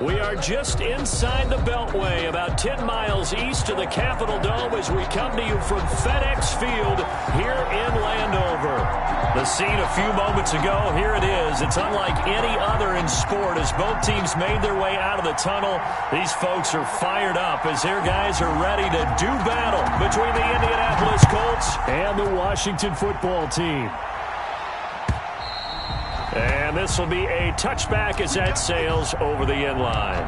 We are just inside the Beltway, about 10 miles east of the Capitol Dome as we come to you from FedEx Field here in Landover. The scene a few moments ago, here it is. It's unlike any other in sport as both teams made their way out of the tunnel. These folks are fired up as their guys are ready to do battle between the Indianapolis Colts and the Washington football team. And this will be a touchback as that sails over the end line.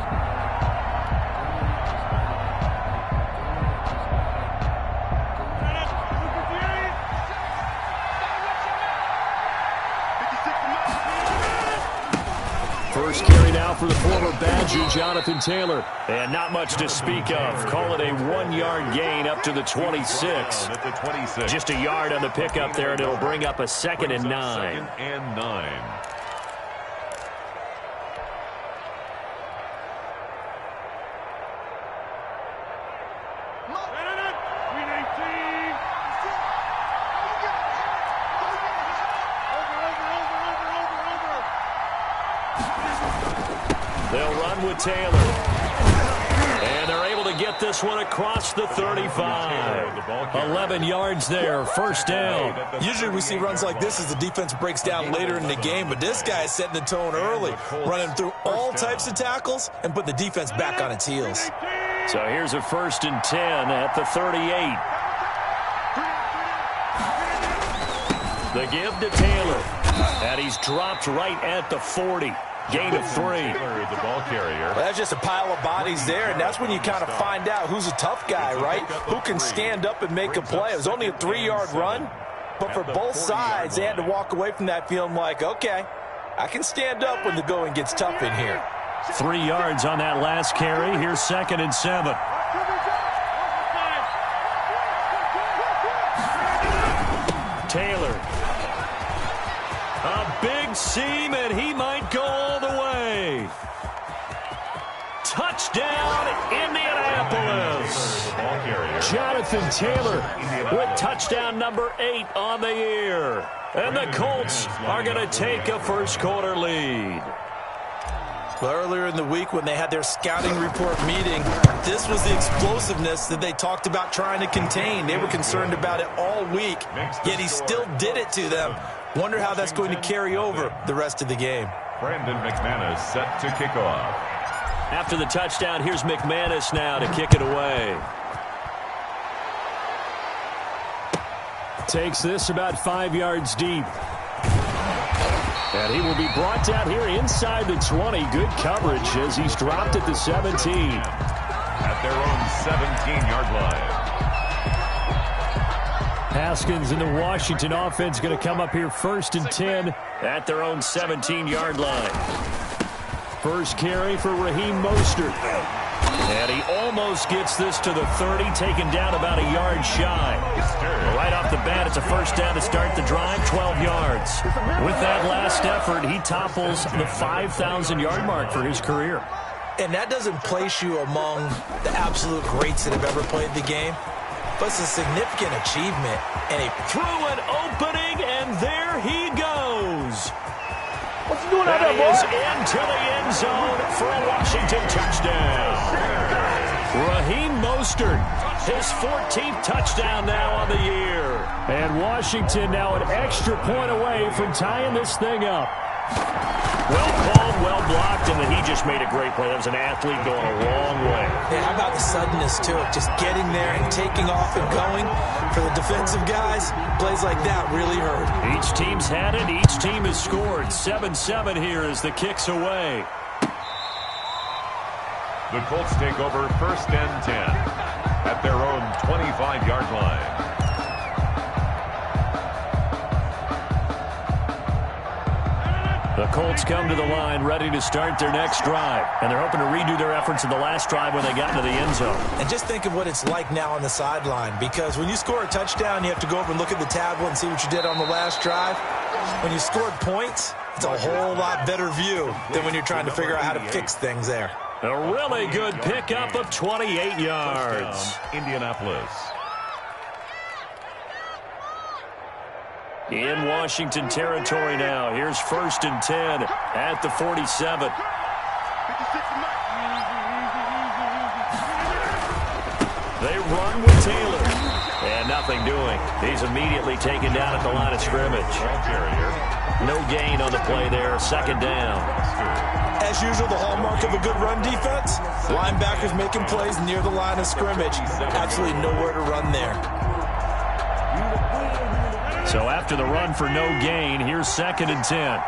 First carry now for the former Badger, Jonathan Taylor. And not much to speak of. Call it a 1-yard gain up to the 26. Just a yard on the pickup there, and it'll bring up a 2nd and 9. They'll run with Taylor. And they're able to get this one across the 35. 11 yards there, first down. Usually we see runs like this as the defense breaks down later in the game, but this guy is setting the tone early, running through all types of tackles and put the defense back on its heels. So here's a 1st and 10 at the 38. The give to Taylor. And he's dropped right at the 40. Gain of 3. The ball carrier. Well, that's just a pile of bodies there, and that's when you kind of find out who's a tough guy, right? Who can stand up and make a play. It was only a 3-yard run, but for both sides, they had to walk away from that feeling like, okay, I can stand up when the going gets tough in here. 3 yards on that last carry. Here's 2nd and 7. Taylor. A big seam, and he might go all the way. Touchdown, Indianapolis. Jonathan Taylor with touchdown number 8 on the year. And the Colts are going to take a first-quarter lead. Well, earlier in the week when they had their scouting report meeting, this was the explosiveness that they talked about trying to contain. They were concerned about it all week, yet he still did it to them. Wonder how that's going to carry over the rest of the game. Brandon McManus set to kick off. After the touchdown, here's McManus now to kick it away. Takes this about 5 yards deep. And he will be brought down here inside the 20. Good coverage as he's dropped at the 17. At their own 17-yard line. Haskins and the Washington offense going to come up here 1st and 10 at their own 17-yard line. First carry for Raheem Mostert. And he almost gets this to the 30, taken down about a yard shy. Right off the bat, it's a first down to start the drive, 12 yards. With that last effort, he topples the 5,000-yard mark for his career. And that doesn't place you among the absolute greats that have ever played the game. But it's a significant achievement. And he threw an opening, and there he goes. What's he doing out there, boy? That is into the end zone for a Washington touchdown. Raheem Mostert, his 14th touchdown now on the year. And Washington now an extra point away from tying this thing up. Well called, well blocked, and then he just made a great play. That was an athlete going a long way. Yeah, how about the suddenness to it? Just getting there and taking off and going. For the defensive guys, plays like that really hurt. Each team's had it. Each team has scored. 7-7 here as the kick's away. The Colts take over 1st and 10 at their own 25-yard line. The Colts come to the line ready to start their next drive. And they're hoping to redo their efforts in the last drive when they got into the end zone. And just think of what it's like now on the sideline. Because when you score a touchdown, you have to go over and look at the tablet and see what you did on the last drive. When you scored points, it's a whole lot better view than when you're trying to figure out how to fix things there. A really good pickup of 28 yards. Indianapolis. In Washington territory now. Here's 1st and 10 at the 47. run with Taylor. And nothing doing. He's immediately taken down at the line of scrimmage. No gain on the play there. Second down. As usual, the hallmark of a good run defense, linebackers making plays near the line of scrimmage. Absolutely nowhere to run there. So after the run for no gain, here's 2nd and 10.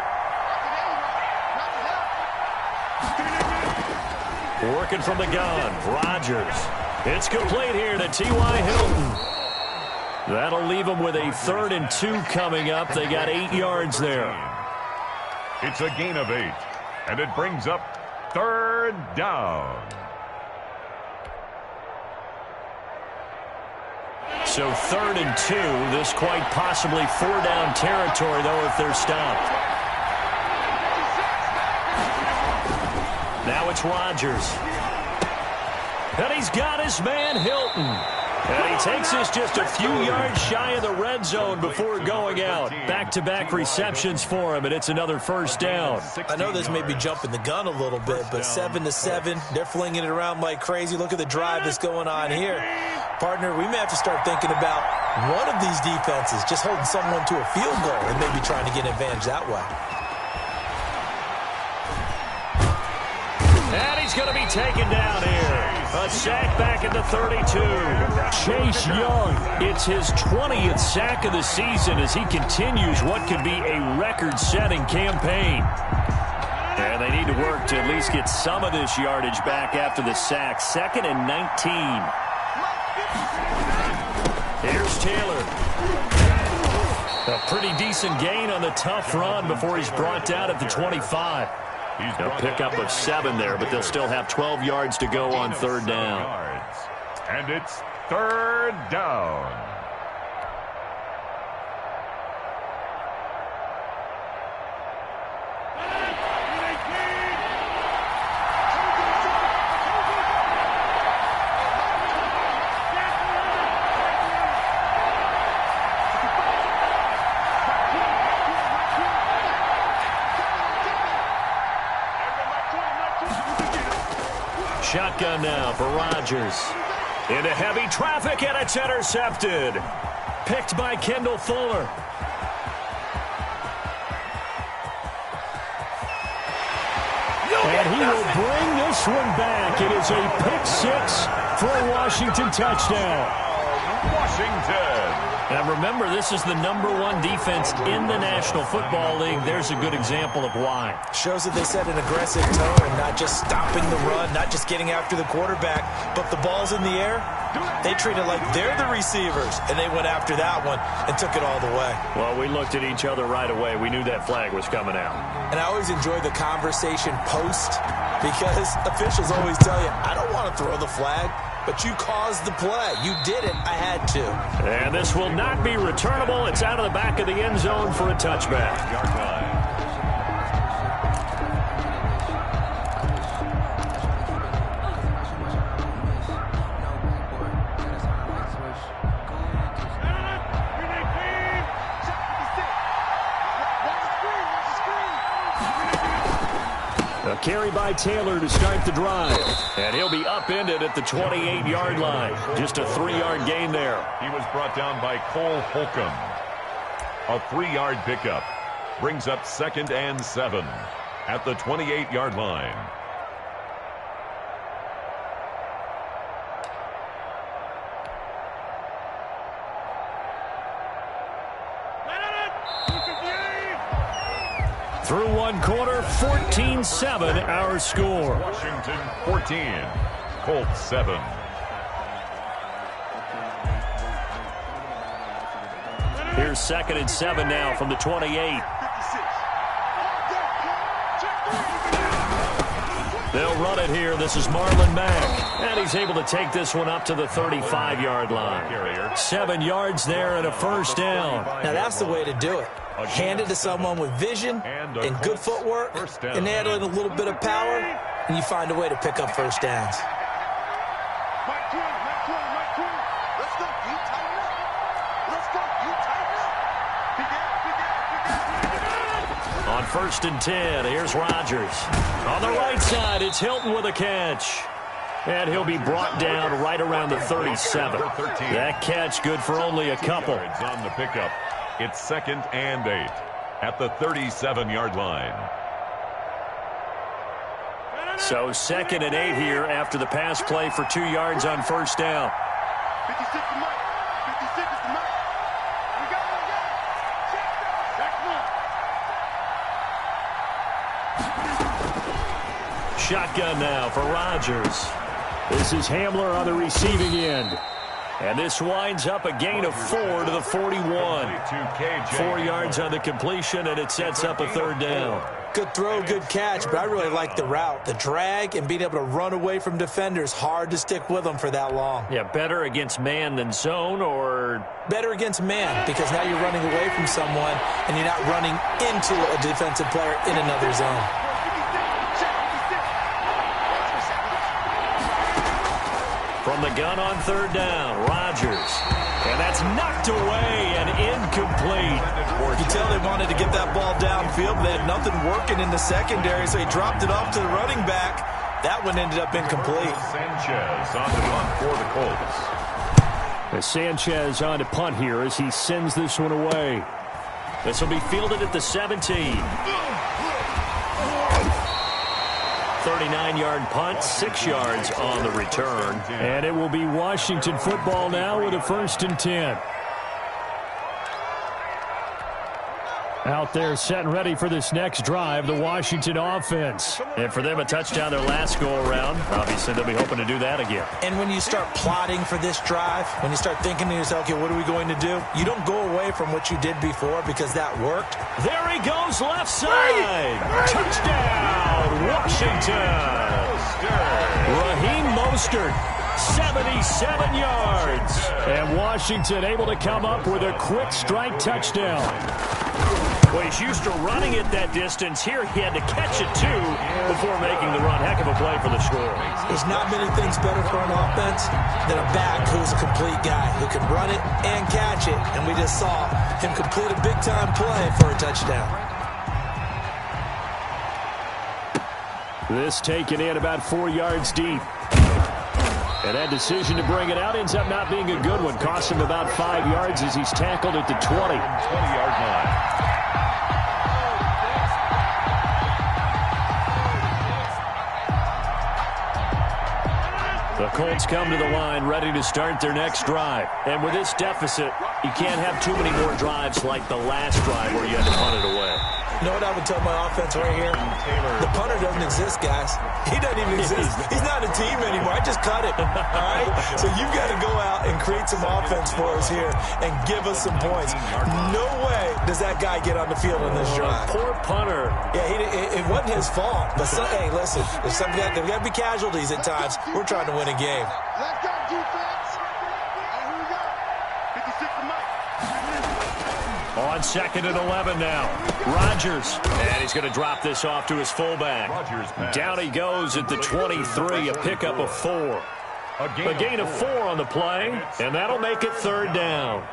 Working from the gun, Rodgers. It's complete here to T.Y. Hilton. That'll leave them with a 3rd and 2 coming up. They got 8 yards there. It's a gain of 8, and it brings up 3rd down. So 3rd and 2. This quite possibly 4-down territory, though, if they're stopped. Now it's Rodgers. And he's got his man, Hilton. And he takes this just a few yards shy of the red zone before going out. Back-to-back receptions for him, and it's another 1st down. I know this may be jumping the gun a little bit, but 7-7, they're flinging it around like crazy. Look at the drive that's going on here. Partner, we may have to start thinking about one of these defenses just holding someone to a field goal and maybe trying to get an advantage that way. And he's going to be taken down here. A sack back at the 32. Chase Young, it's his 20th sack of the season as he continues what could be a record-setting campaign. And they need to work to at least get some of this yardage back after the sack. 2nd and 19. Here's Taylor. A pretty decent gain on the tough run before he's brought down at the 25. They'll pick up of 7 there, but they'll still have 12 yards to go on 3rd down. And it's 3rd down. Shotgun now for Rodgers. Into heavy traffic, and it's intercepted. Picked by Kendall Fuller. And he will bring this one back. It is a pick-6 for a Washington touchdown. Washington. And remember, this is the #1 defense in the National Football League. There's a good example of why. Shows that they set an aggressive tone and not just stopping the run, not just getting after the quarterback, but the ball's in the air. They treat it like they're the receivers, and they went after that one and took it all the way. Well, we looked at each other right away. We knew that flag was coming out. And I always enjoy the conversation post because officials always tell you, I don't want to throw the flag, but you caused the play. You did it. I had to. And this will not be returnable. It's out of the back of the end zone for a touchback. Yard line. A carry by Taylor to start the drive. And he'll be upended at the 28-yard line. Just a 3-yard gain there. He was brought down by Cole Holcomb. A 3-yard pickup brings up 2nd and 7 at the 28-yard line. Through one quarter, 14-7 our score. Washington 14, Colts 7. Here's 2nd and 7 now from the 28. They'll run it here. This is Marlon Mack. And he's able to take this one up to the 35-yard line. 7 yards there and a 1st down. Now that's the way to do it. Hand it to someone with vision and good footwork, and add in a little bit of power, and you find a way to pick up 1st downs. On 1st and 10, here's Rodgers. On the right side, it's Hilton with a catch. And he'll be brought down right around the 37. That catch good for only a couple. On the pickup, it's 2nd and 8 at the 37-yard line. So 2nd and 8 here after the pass play for 2 yards on first down. 56 to Mike. 56 to Mike. We got one guy. Shotgun now for Rodgers. This is Hamler on the receiving end. And this winds up a gain of 4 to the 41. 4 yards on the completion, and it sets up a 3rd down. Good throw, good catch, but I really like the route. The drag and being able to run away from defenders, hard to stick with them for that long. Yeah, better against man than zone, or? Better against man, because now you're running away from someone and you're not running into a defensive player in another zone. From the gun on 3rd down, Rodgers. And that's knocked away and incomplete. You can tell they wanted to get that ball downfield, but they had nothing working in the secondary, so he dropped it off to the running back. That one ended up incomplete. Sanchez on the punt for the Colts. Sanchez on to punt here as he sends this one away. This will be fielded at the 17. 39-yard punt, 6 yards on the return. And it will be Washington football now with a 1st and 10. Out there set and ready for this next drive, the Washington offense. And for them, a touchdown their last go-around. Obviously, they'll be hoping to do that again. And when you start plotting for this drive, when you start thinking to yourself, okay, what are we going to do? You don't go away from what you did before because that worked. There he goes, left side. Touchdown, Washington. Raheem Mostert, 77 yards. And Washington able to come up with a quick strike touchdown. Well, he's used to running it that distance. Here he had to catch it, too, before making the run. Heck of a play for the score. There's not many things better for an offense than a back who's a complete guy who can run it and catch it. And we just saw him complete a big-time play for a touchdown. This taken in about 4 yards deep. And that decision to bring it out ends up not being a good one. Costs him about 5 yards as he's tackled at the 20-yard line. The Colts come to the line ready to start their next drive. And with this deficit, you can't have too many more drives like the last drive where you had to punt it away. You know what I would tell my offense right here? The punter doesn't exist, guys. He doesn't even exist. He's not a team anymore. I just cut him. All right? So you've got to go out and create some offense for us here and give us some points. No way does that guy get on the field on this drive. Poor punter. Yeah, it wasn't his fault. But, hey, listen, there's got to be casualties at times. We're trying to win a game. Let's go, defense. Here we go. 56 to Mike. On 2nd and 11 now. Rodgers. And he's going to drop this off to his fullback. Down he goes at the 23, a pickup of 4. A gain of 4 on the play, and that'll make it 3rd down.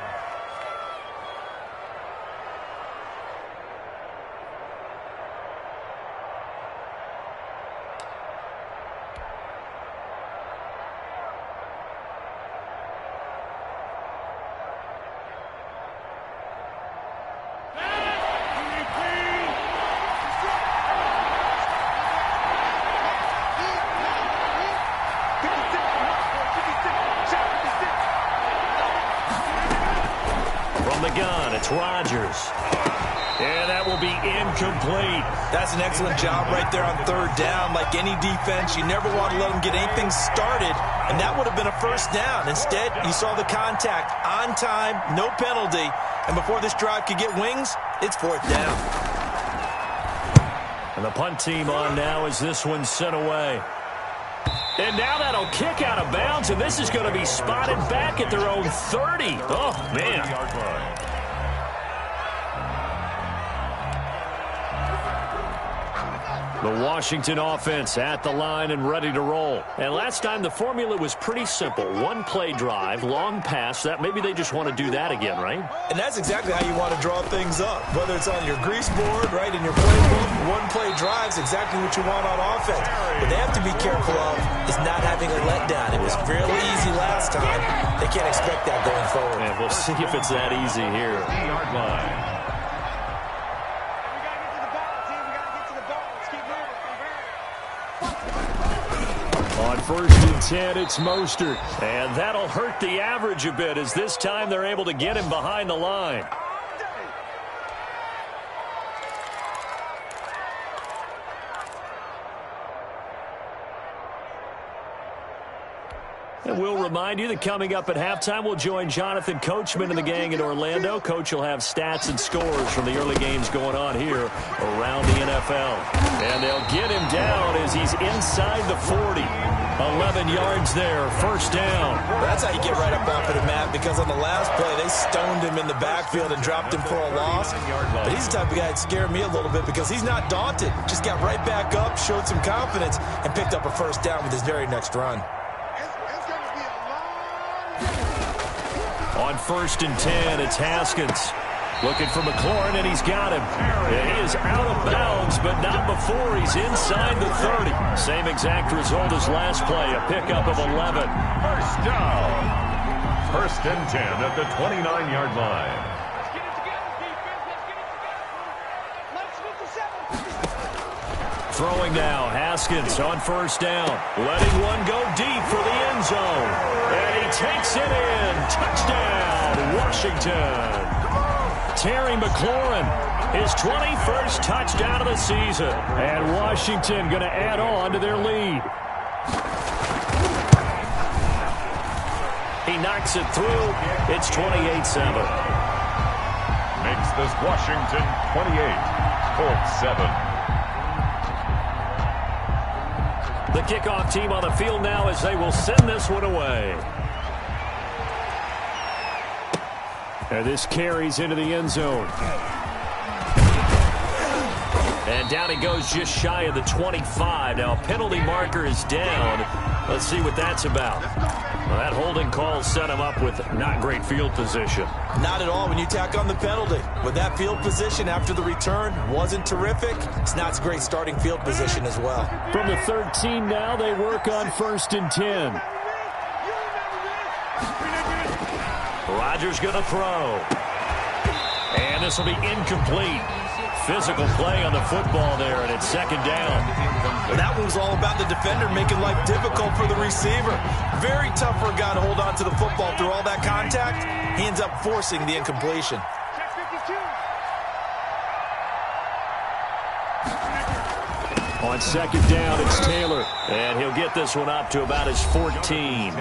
Rodgers. And that will be incomplete. That's an excellent job right there on 3rd down. Like any defense, you never want to let them get anything started, and that would have been a 1st down. Instead, you saw the contact on time, no penalty, and before this drive could get wings, it's 4th down. And the punt team on now as this one's sent away. And now that'll kick out of bounds, and this is going to be spotted back at their own 30. Oh, man. The Washington offense at the line and ready to roll. And last time the formula was pretty simple. One play drive, long pass. That maybe they just want to do that again, right? And that's exactly how you want to draw things up. Whether it's on your grease board, right, in your playbook, one play drive is exactly what you want on offense. What they have to be careful of is not having a letdown. It was fairly easy last time. They can't expect that going forward. And we'll see if it's that easy here. 3-yard line. On 1st and 10, it's Mostert. And that'll hurt the average a bit as this time they're able to get him behind the line. And we'll remind you that coming up at halftime, we'll join Jonathan Coachman and the gang in Orlando. Coach will have stats and scores from the early games going on here around the NFL. And they'll get him down as he's inside the 40. 11 yards there, first down. That's how you get right up off of the mat, because on the last play, they stoned him in the backfield and dropped him for a loss. But he's the type of guy that scared me a little bit because he's not daunted. Just got right back up, showed some confidence, and picked up a first down with his very next run. On 1st and 10, it's Haskins. Looking for McLaurin, and he's got him. And he is out of bounds, but not before he's inside the 30. Same exact result as last play, a pickup of 11. First down. 1st and 10 at the 29-yard line. Throwing now, Haskins on 1st down. Letting one go deep for the end zone. And he takes it in. Touchdown, Washington. Terry McLaurin, his 21st touchdown of the season. And Washington going to add on to their lead. He knocks it through. It's 28-7. Makes this Washington 28, Colts 7. The kickoff team on the field now as they will send this one away. And this carries into the end zone. And down he goes just shy of the 25. Now a penalty marker is down. Let's see what that's about. Well, that holding call set him up with not great field position. Not at all when you tack on the penalty. With that field position after the return wasn't terrific. It's not a great starting field position as well. From the 13 now, they work on 1st and 10. Rodgers going to throw. And this will be incomplete. Physical play on the football there, and it's 2nd down. Well, that one was all about the defender making life difficult for the receiver. Very tough for a guy to hold on to the football through all that contact. He ends up forcing the incompletion. On 2nd down, it's Taylor. And he'll get this one up to about his 14.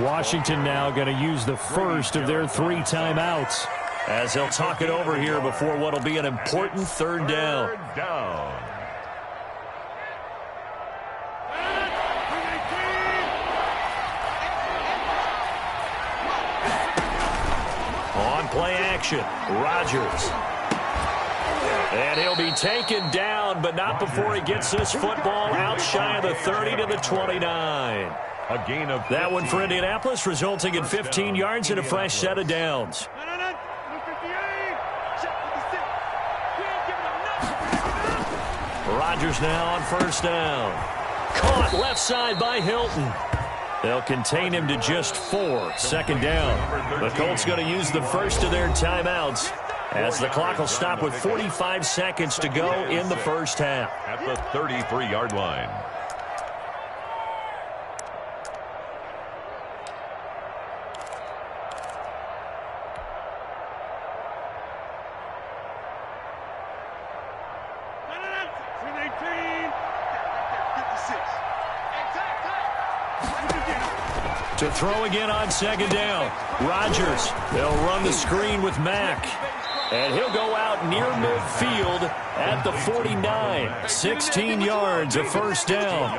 Washington now going to use the first of their 3 timeouts, as they'll talk it over here before what will be an important 3rd down. On play action, Rodgers. And he'll be taken down, but not before he gets this football out shy of the 30 to the 29. A gain of that one for Indianapolis, resulting in 15 yards and a fresh set of downs. Rodgers now on 1st down. Caught left side by Hilton. They'll contain him to just 4. 2nd down. The Colts going to use the first of their timeouts, as the clock will stop with 45 seconds to go in the first half. At the 33-yard line. To throw again on 2nd down. Rodgers. They'll run the screen with Mack. And he'll go out near midfield at the 49. 16 yards, a first down.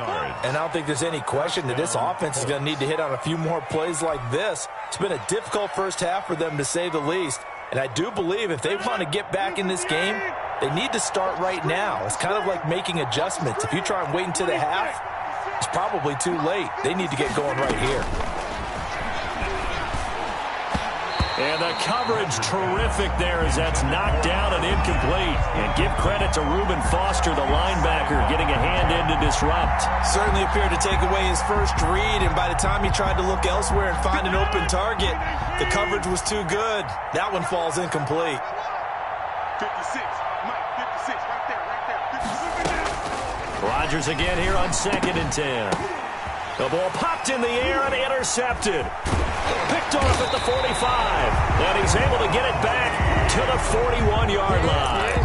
And I don't think there's any question that this offense is going to need to hit on a few more plays like this. It's been a difficult first half for them, to say the least. And I do believe if they want to get back in this game, They need to start right now. It's kind of like making adjustments. If you try and wait until the half, it's probably too late. They need to get going right here. And the coverage terrific there as that's knocked down and incomplete. And give credit to Reuben Foster, the linebacker, getting a hand in to disrupt. Certainly appeared to take away his first read, and by the time he tried to look elsewhere and find an open target, the coverage was too good. That one falls incomplete. 56, Mike, 56, right there, 56. Rodgers again here on 2nd and 10. The ball popped in the air and intercepted. Picked off at the 45. And he's able to get it back to the 41-yard line.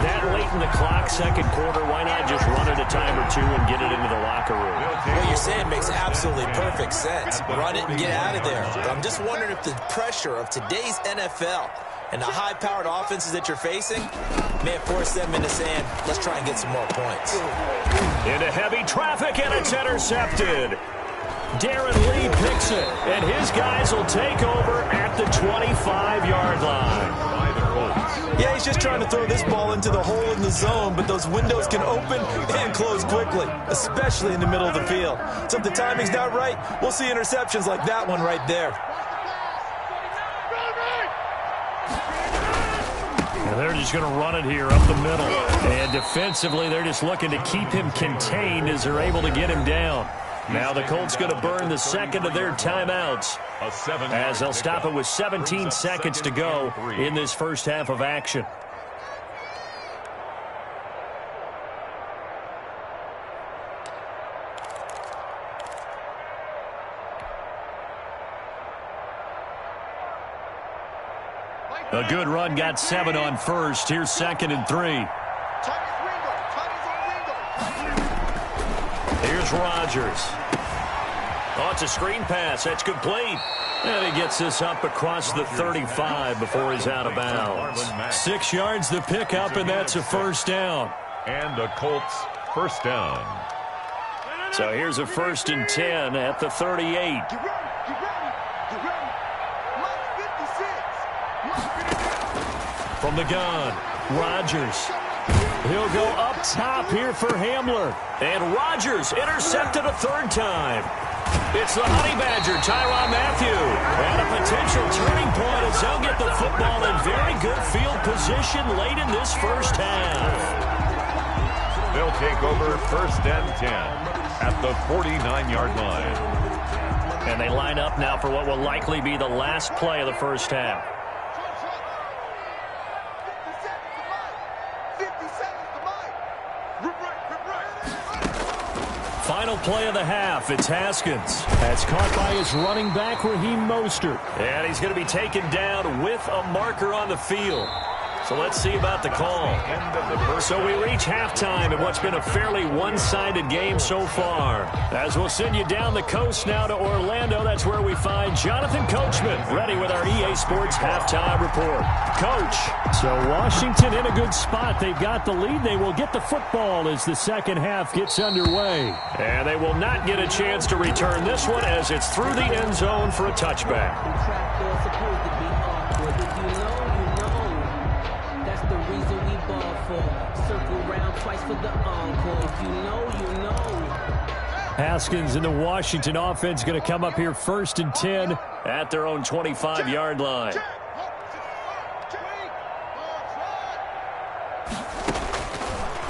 That late in the clock, second quarter, why not just run it a time or two and get it into the locker room? What you're saying makes absolutely perfect sense. Run it and get out of there. But I'm just wondering if the pressure of today's NFL and the high-powered offenses that you're facing may have forced them into saying, let's try and get some more points. Into heavy traffic, and it's intercepted. Darren Lee picks it, and his guys will take over at the 25-yard line. Yeah, he's just trying to throw this ball into the hole in the zone, but those windows can open and close quickly, especially in the middle of the field. So if the timing's not right, we'll see interceptions like that one right there. And they're just going to run it here up the middle. And defensively, they're just looking to keep him contained as they're able to get him down. Now the Colts going to burn the second of their timeouts as they'll stop it with 17 seconds to go in this first half of action. A good run, got 7 on first. Here's 2nd and 3. Here's Rodgers. Oh, it's a screen pass. That's complete. And he gets this up across the 35 before he's out of bounds. 6 yards the pickup, and that's a first down. And a Colts first down. So here's a 1st and 10 at the 38. From the gun, Rodgers. He'll go up top here for Hamler. And Rodgers intercepted a 3rd time. It's the Honey Badger, Tyrann Mathieu. And a potential turning point as they'll get the football in very good field position late in this first half. They'll take over 1st and 10 at the 49-yard line. And they line up now for what will likely be the last play of the first half. Final play of the half, it's Haskins. That's caught by his running back, Raheem Mostert. And he's going to be taken down with a marker on the field. So let's see about the call. So we reach halftime in what's been a fairly one-sided game so far. As we'll send you down the coast now to Orlando, that's where we find Jonathan Coachman, ready with our EA Sports Halftime Report. Coach, so Washington in a good spot. They've got the lead. They will get the football as the second half gets underway. And they will not get a chance to return this one as it's through the end zone for a touchback. Haskins and the Washington offense going to come up here 1st and 10 at their own 25-yard line.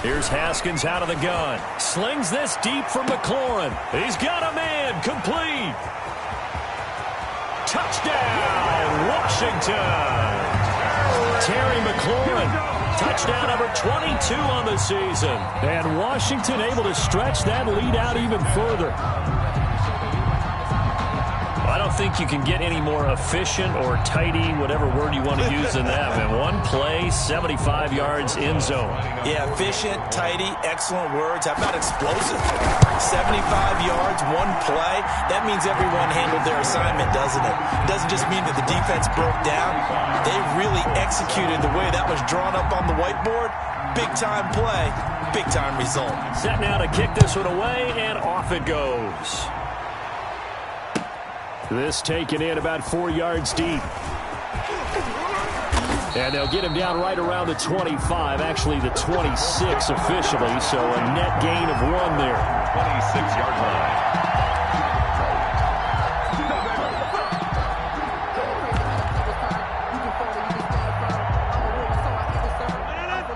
Here's Haskins out of the gun. Slings this deep for McLaurin. He's got a man. Complete. Touchdown, Washington. Terry McLaurin. Touchdown number 22 on the season. And Washington able to stretch that lead out even further. I don't think you can get any more efficient or tidy, whatever word you want to use in that. And one play, 75 yards in zone. Yeah, efficient, tidy, excellent words. How about explosive? 75 yards, one play. That means everyone handled their assignment, doesn't it? It doesn't just mean that the defense broke down. They really executed the way that was drawn up on the whiteboard. Big-time play, big-time result. Set now to kick this one away, and off it goes. This taken in about 4 yards deep. And they'll get him down right around the 25, actually the 26 officially, so a net gain of 1 there. 26-yard line.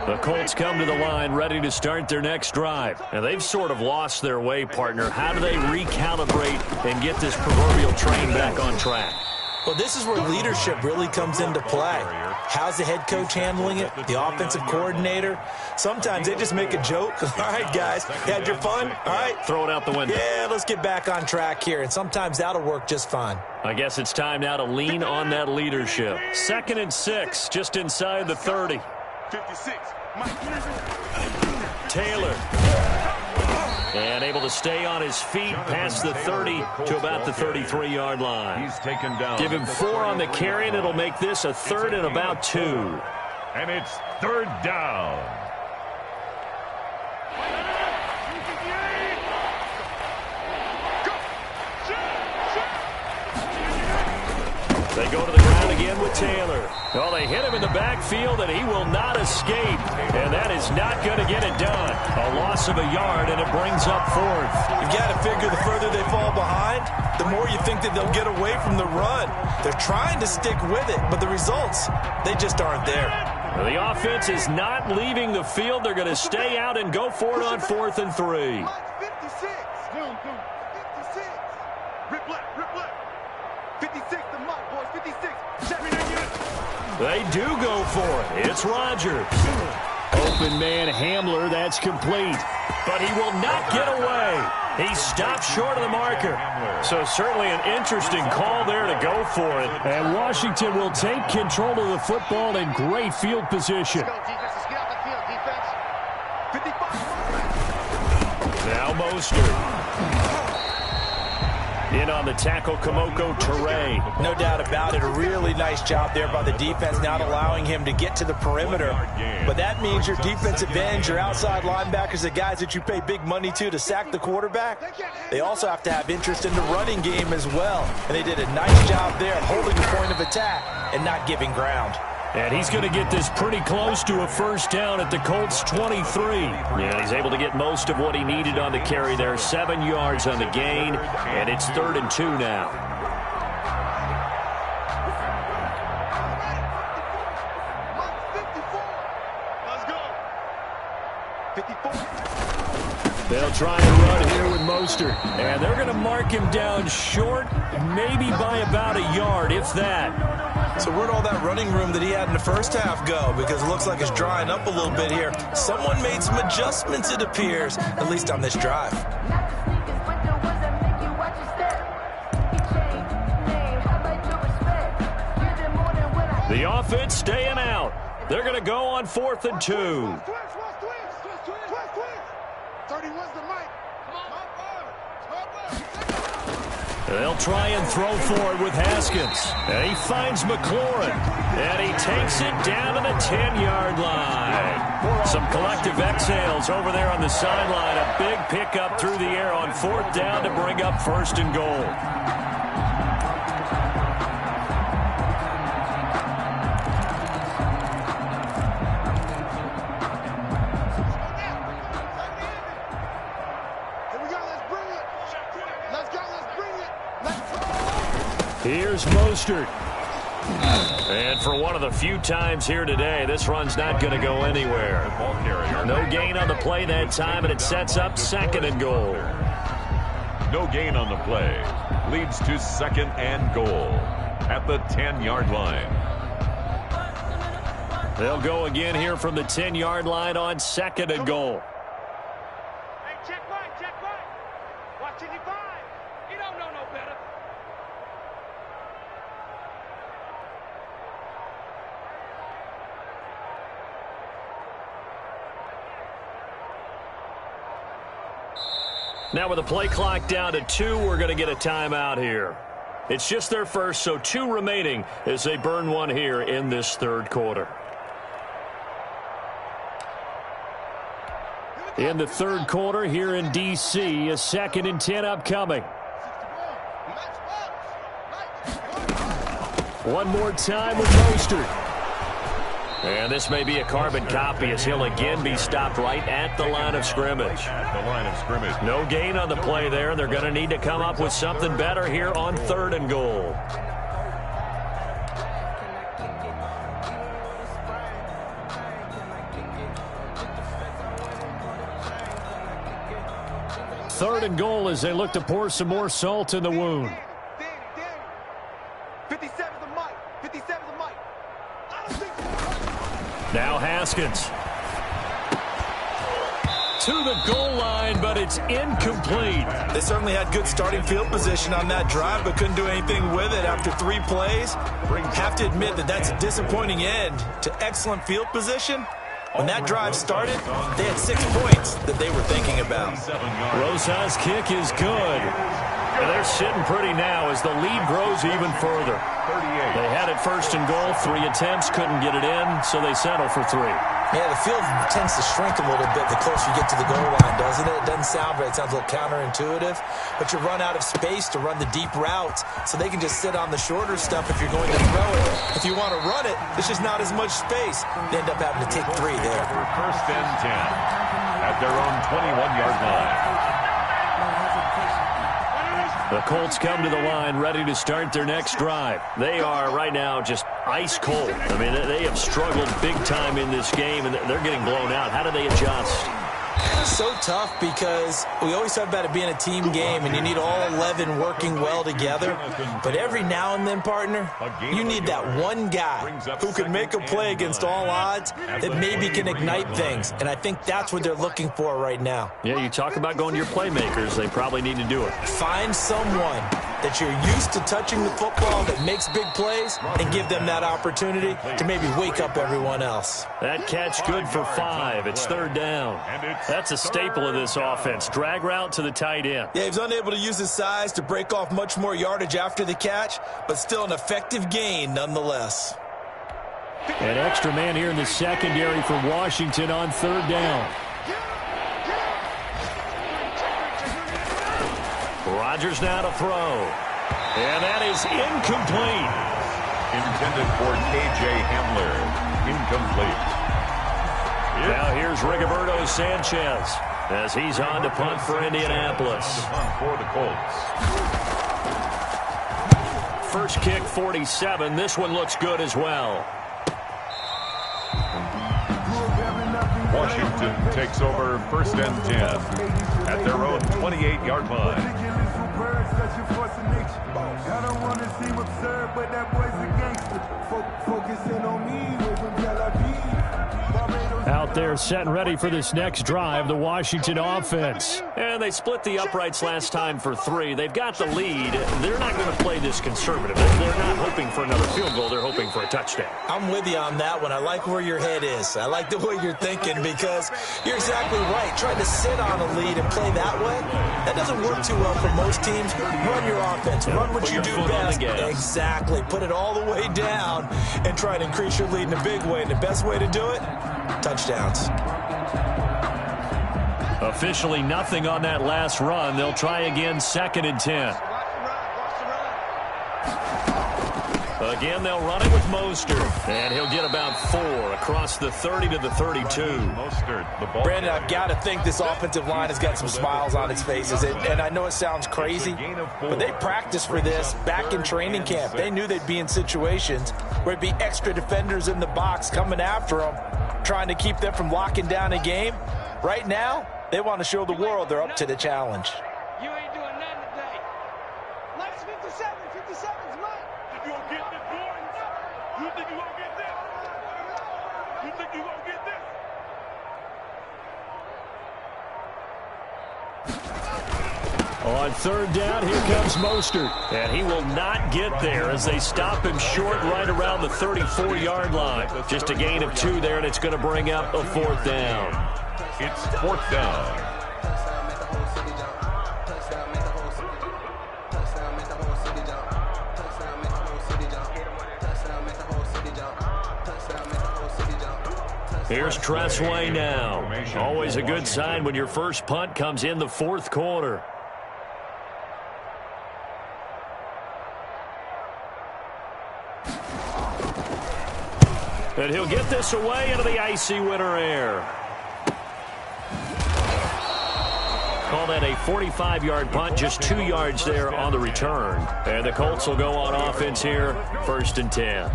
The Colts come to the line ready to start their next drive. And they've sort of lost their way, partner. How do they recalibrate and get this proverbial train back on track? Well, this is where leadership really comes into play. How's the head coach handling it? The offensive coordinator? Sometimes they just make a joke. All right, guys, you had your fun? All right. Throw it out the window. Yeah, let's get back on track here. And sometimes that'll work just fine. I guess it's time now to lean on that leadership. 2nd and 6, just inside the 30. 56. Taylor. And able to stay on his feet past the 30 to about the 33-yard line. He's taken down. Give him 4 on the carry, and it'll make this a 3rd and about 2. And it's 3rd down. They go to the ground again with Taylor. Well, they hit him in the backfield, and he will not escape. And that is not going to get it done. A loss of a yard, and it brings up 4th. You've got to figure the further they fall behind, the more you think that they'll get away from the run. They're trying to stick with it, but the results, they just aren't there. The offense is not leaving the field. They're going to stay out and go for it on 4th and 3. 56. 56. Rip left, rip left. 56, the mark, boys. 56. They do go for it. It's Rodgers. Open man Hamler, that's complete. But he will not get away. He stopped short of the marker. So certainly an interesting call there to go for it. And Washington will take control of the football in great field position. Let's go, defense. Let's get out the field, defense. 55. Now Mostert. In on the tackle, Kamoko Toure. No doubt about it. A really nice job there by the defense, not allowing him to get to the perimeter. But that means your defensive ends, your outside linebackers, the guys that you pay big money to sack the quarterback, they also have to have interest in the running game as well. And they did a nice job there holding the point of attack and not giving ground. And he's going to get this pretty close to a 1st down at the Colts' 23. Yeah, he's able to get most of what he needed on the carry there. 7 yards on the gain, and it's 3rd and 2 now. Let's go. 54. They'll try and run here with Mostert. And they're going to mark him down short, maybe by about a yard, if that. So where'd all that running room that he had in the first half go? Because it looks like it's drying up a little bit here. Someone made some adjustments, it appears, at least on this drive. The offense staying out. They're going to go on 4th and 2. 31's the mic. They'll try and throw for it with Haskins. And he finds McLaurin. And he takes it down to the 10-yard line. Some collective exhales over there on the sideline. A big pickup through the air on 4th down to bring up 1st and goal. Here's Mostert. And for one of the few times here today, this run's not going to go anywhere. No gain on the play that time, and it sets up 2nd and goal. No gain on the play. Leads to 2nd and goal at the 10-yard line. They'll go again here from the 10-yard line on 2nd and goal. Hey, check right, check right. Watch 85. You don't know no better. Now with the play clock down to 2, we're going to get a timeout here. It's just their first, so 2 remaining as they burn one here in this 3rd quarter. In the 3rd quarter here in D.C., a 2nd and 10 upcoming. One more time with Mostert. And this may be a carbon copy as he'll again be stopped right at the line of scrimmage. No gain on the play there. They're going to need to come up with something better here on 3rd and goal. Third and goal as they look to pour some more salt in the wound. 57's the mic. 57's the mic. Now Haskins. To the goal line, but it's incomplete. They certainly had good starting field position on that drive, but couldn't do anything with it after 3 plays. Have to admit that that's a disappointing end to excellent field position. When that drive started, they had 6 points that they were thinking about. Rosa's kick is good. And they're sitting pretty now as the lead grows even further. They had it 1st and goal, 3 attempts, couldn't get it in, so they settle for 3. Yeah, the field tends to shrink a little bit the closer you get to the goal line, doesn't it? It doesn't sound right. It sounds a little counterintuitive. But you run out of space to run the deep routes, so they can just sit on the shorter stuff if you're going to throw it. If you want to run it, there's just not as much space. They end up having to take 3 there. 1st and 10 at their own 21-yard line. The Colts come to the line ready to start their next drive. They are right now just ice cold. I mean, they have struggled big time in this game, and they're getting blown out. How do they adjust? So tough because we always talk about it being a team game, and you need all 11 working well together. But every now and then, partner, you need that one guy who can make a play against all odds that maybe can ignite things. And I think that's what they're looking for right now. Yeah, you talk about going to your playmakers. They probably need to do it. Find someone that you're used to touching the football that makes big plays and give them that opportunity to maybe wake up everyone else. That catch good for 5. It's 3rd down. That's a staple of this offense. Drag route to the tight end. Yeah, he's unable to use his size to break off much more yardage after the catch, but still an effective gain nonetheless. An extra man here in the secondary for Washington on 3rd down. Rodgers now to throw. And that is incomplete. Intended for K.J. Hamler. Incomplete. Now here's Rigoberto Sanchez as he's on to punt for Indianapolis. For the Colts. First kick, 47. This one looks good as well. Washington takes over 1st and 10 at their own 28-yard line. I don't want to seem absurd, but that boy's a gangster. Focusing on me, we're from Tel Aviv. Out there set and ready for this next drive, the Washington offense. And they split the uprights last time for 3. They've got the lead. They're not going to play this conservative. They're not hoping for another field goal. They're hoping for a touchdown. I'm with you on that one. I like where your head is. I like the way you're thinking because you're exactly right. Trying to sit on a lead and play that way, that doesn't work too well for most teams. Run your offense. Run what you do best. Exactly. Put it all the way down and try to increase your lead in a big way. And the best way to do it, touchdowns. Officially nothing on that last run. They'll try again 2nd and 10. Again, they'll run it with Mostert. And he'll get about 4 across the 30 to the 32. Brandon, I've got to think this offensive line has got some smiles on its faces. And I know it sounds crazy, but they practiced for this back in training camp. They knew they'd be in situations where it'd be extra defenders in the box coming after them, trying to keep them from locking down a game. Right now, they want to show the world they're up to the challenge. You ain't doing nothing today. Life's 57. 57's mine. You gonna get this, boy? You think you gonna get this? You think you gonna get this? On 3rd down, here comes Mostert. And he will not get there as they stop him short right around the 34-yard line. Just a gain of 2 there, and it's going to bring up a 4th down. It's 4th down. Here's Tressway now. Always a good sign when your first punt comes in the 4th quarter. And he'll get this away into the icy winter air. Call that a 45-yard punt, just 2 yards there on the return. And the Colts will go on offense here, 1st and 10.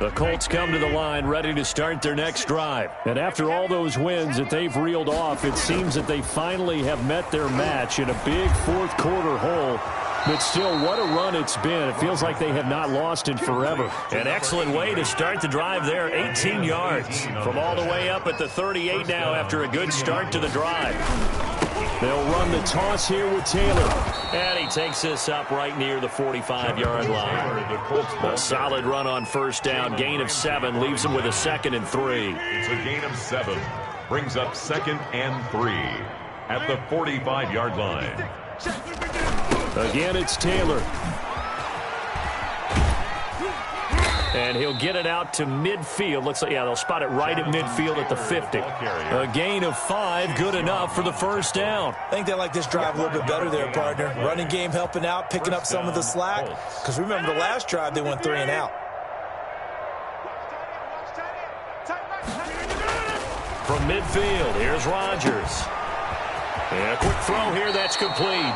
The Colts come to the line ready to start their next drive. And after all those wins that they've reeled off, it seems that they finally have met their match in a big fourth-quarter hole. But still, what a run it's been. It feels like they have not lost in forever. An excellent way to start the drive there, 18 yards. From all the way up at the 38 now after a good start to the drive. They'll run the toss here with Taylor. And he takes this up right near the 45-yard line. A solid run on 1st down. Gain of 7 leaves him with a 2nd and 3. It's a gain of 7. Brings up 2nd and 3 at the 45-yard line. Again, it's Taylor. And he'll get it out to midfield. Looks like, yeah, they'll spot it right at midfield at the 50. A gain of 5, good enough for the 1st down. I think they like this drive a little bit better there, partner. Running game helping out, picking up some of the slack. Because remember, the last drive, they went 3 and out. From midfield, here's Rodgers. And a quick throw here, that's complete.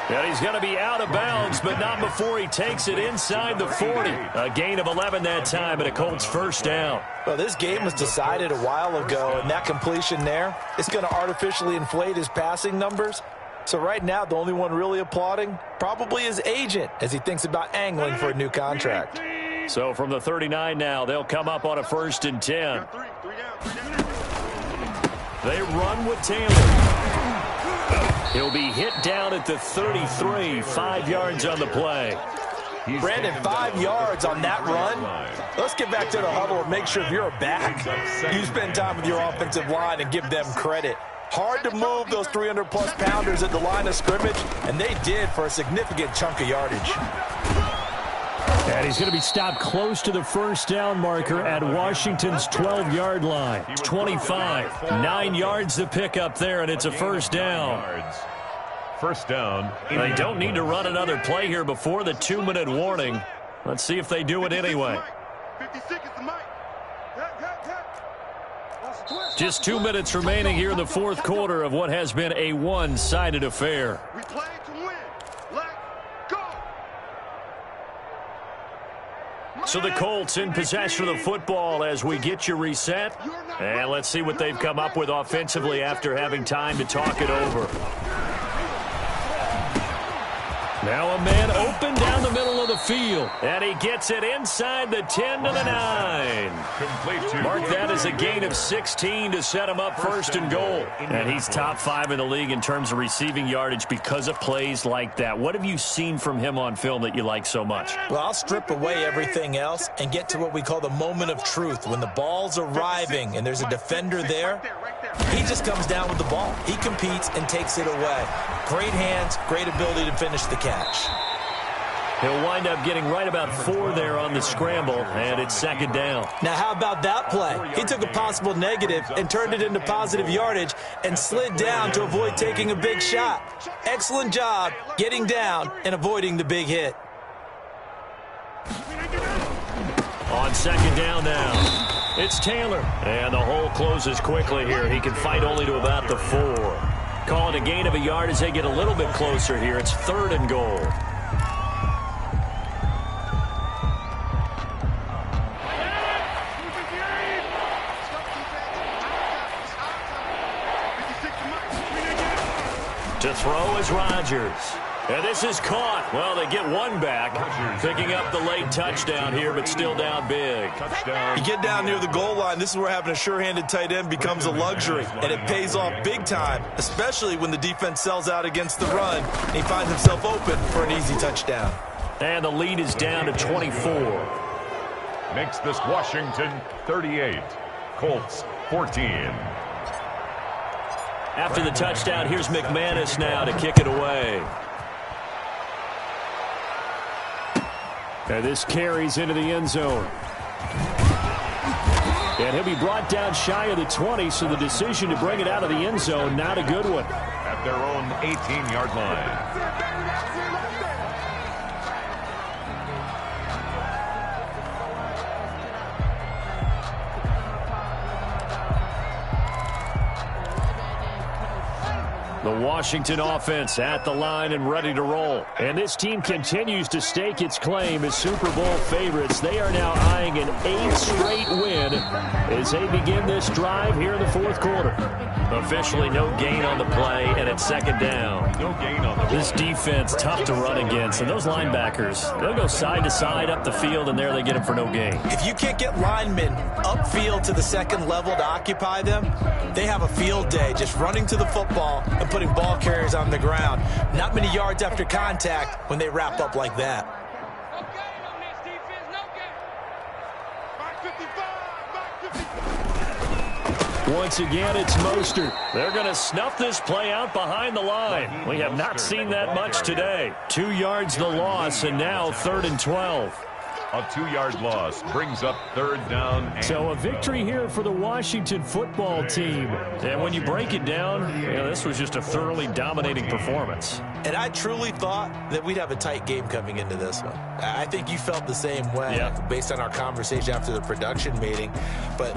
And he's going to be out of bounds, but not before he takes it inside the 40. A gain of 11 that time, and a Colts 1st down. Well, this game was decided a while ago, and that completion there, it's going to artificially inflate his passing numbers. So right now, the only one really applauding, probably his agent, as he thinks about angling for a new contract. So from the 39 now, they'll come up on a 1st and 10. They run with Taylor. He'll be hit down at the 33, 5 yards on the play. Brandon, 5 yards on that run. Let's get back to the huddle and make sure if you're a back, you spend time with your offensive line and give them credit. Hard to move those 300-plus pounders at the line of scrimmage, and they did for a significant chunk of yardage. And he's going to be stopped close to the 1st down marker at Washington's 12-yard line. It's 25. 9 yards to pick up there, and it's a 1st down. 1st down. They don't need to run another play here before the 2-minute warning. Let's see if they do it anyway. Just 2 minutes remaining here in the 4th quarter of what has been a one-sided affair. We play to win. Let's go. So the Colts in possession of the football as we get you reset. And let's see what they've come up with offensively after having time to talk it over. Now a man open down the middle of the field. And he gets it inside the 10 to the 9. Mark that as a gain of 16 to set him up 1st and goal. And he's top 5 in the league in terms of receiving yardage because of plays like that. What have you seen from him on film that you like so much? Well, I'll strip away everything else and get to what we call the moment of truth. When the ball's arriving and there's a defender there, he just comes down with the ball. He competes and takes it away. Great hands, great ability to finish the catch. He'll wind up getting right about 4 there on the scramble, and it's 2nd down. Now, how about that play? He took a possible negative and turned it into positive yardage and slid down to avoid taking a big shot. Excellent job getting down and avoiding the big hit. On 2nd down now. It's Taylor. And the hole closes quickly here. He can fight only to about the 4. Call it a gain of a yard as they get a little bit closer here. It's 3rd and goal. To throw is Rodgers. And this is caught. Well, they get one back, picking up the late touchdown here, but still down big. You get down near the goal line, this is where having a sure-handed tight end becomes a luxury, and it pays off big time, especially when the defense sells out against the run, and he finds himself open for an easy touchdown. And the lead is down to 24. Makes this Washington 38. Colts 14. After the touchdown, here's McManus now to kick it away. And this carries into the end zone. And he'll be brought down shy of the 20, so the decision to bring it out of the end zone, not a good one. At their own 18-yard line. The Washington offense at the line and ready to roll. And this team continues to stake its claim as Super Bowl favorites. They are now eyeing an 8th straight win as they begin this drive here in the fourth quarter. Officially no gain on the play, and it's second down. No gain on the play. This defense tough to run against, and those linebackers, they'll go side to side up the field, and there they get them for no gain. If you can't get linemen upfield to the second level to occupy them, they have a field day just running to the football and putting ball carriers on the ground. Not many yards after contact when they wrap up like that. No gain on this defense, no gain. Mark 55, Mark 55. Once again, it's Mostert. They're going to snuff this play out behind the line. We have not seen that much today. 2 yards the loss, and now 3rd and 12. A 2-yard loss brings up 3rd down. So a victory here for the Washington football team. And when you break it down, this was just a thoroughly dominating performance. And I truly thought that we'd have a tight game coming into this one. I think you felt the same way based on our conversation after the production meeting. But